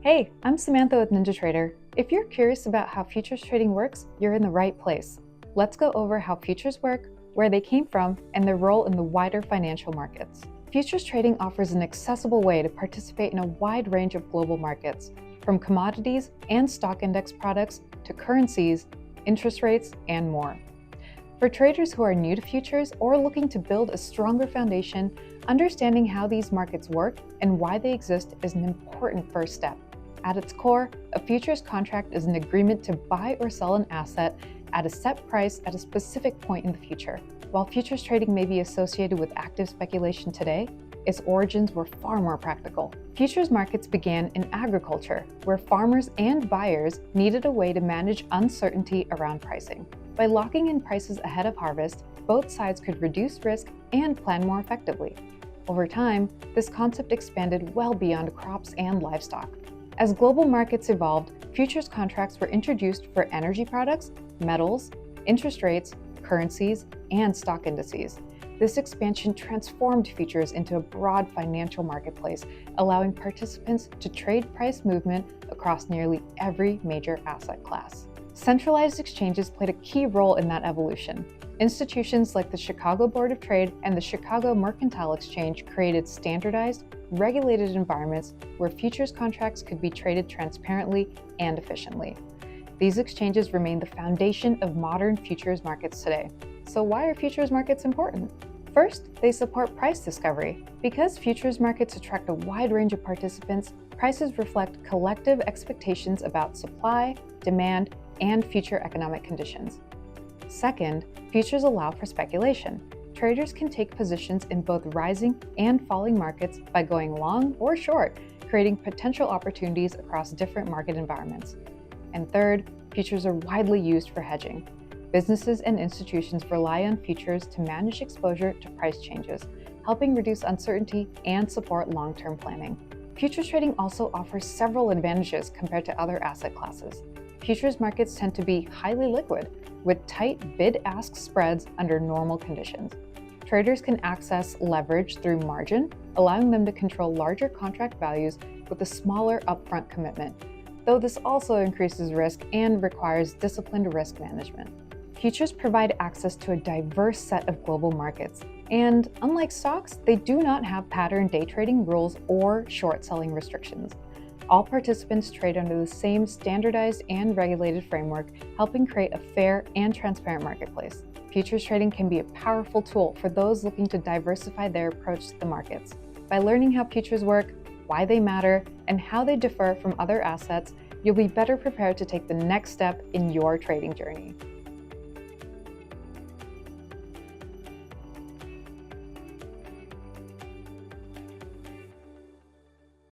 Hey, I'm Samantha with NinjaTrader. If you're curious about how futures trading works, you're in the right place. Let's go over how futures work, where they came from, and their role in the wider financial markets. Futures trading offers an accessible way to participate in a wide range of global markets, from commodities and stock index products to currencies, interest rates, and more. For traders who are new to futures or looking to build a stronger foundation, understanding how these markets work and why they exist is an important first step. At its core, a futures contract is an agreement to buy or sell an asset at a set price at a specific point in the future. While futures trading may be associated with active speculation today, its origins were far more practical. Futures markets began in agriculture, where farmers and buyers needed a way to manage uncertainty around pricing. By locking in prices ahead of harvest, both sides could reduce risk and plan more effectively. Over time, this concept expanded well beyond crops and livestock. As global markets evolved, futures contracts were introduced for energy products, metals, interest rates, currencies, and stock indices. This expansion transformed futures into a broad financial marketplace, allowing participants to trade price movement across nearly every major asset class. Centralized exchanges played a key role in that evolution. Institutions like the Chicago Board of Trade and the Chicago Mercantile Exchange created standardized, regulated environments where futures contracts could be traded transparently and efficiently. These exchanges remain the foundation of modern futures markets today. So why are futures markets important? First, they support price discovery. Because futures markets attract a wide range of participants, prices reflect collective expectations about supply, demand, and future economic conditions. Second, futures allow for speculation. Traders can take positions in both rising and falling markets by going long or short, creating potential opportunities across different market environments. And third, futures are widely used for hedging. Businesses and institutions rely on futures to manage exposure to price changes, helping reduce uncertainty and support long-term planning. Futures trading also offers several advantages compared to other asset classes. Futures markets tend to be highly liquid, with tight bid-ask spreads under normal conditions. Traders can access leverage through margin, allowing them to control larger contract values with a smaller upfront commitment, though this also increases risk and requires disciplined risk management. Futures provide access to a diverse set of global markets, and unlike stocks, they do not have pattern day trading rules or short selling restrictions. All participants trade under the same standardized and regulated framework, helping create a fair and transparent marketplace. Futures trading can be a powerful tool for those looking to diversify their approach to the markets. By learning how futures work, why they matter, and how they differ from other assets, you'll be better prepared to take the next step in your trading journey.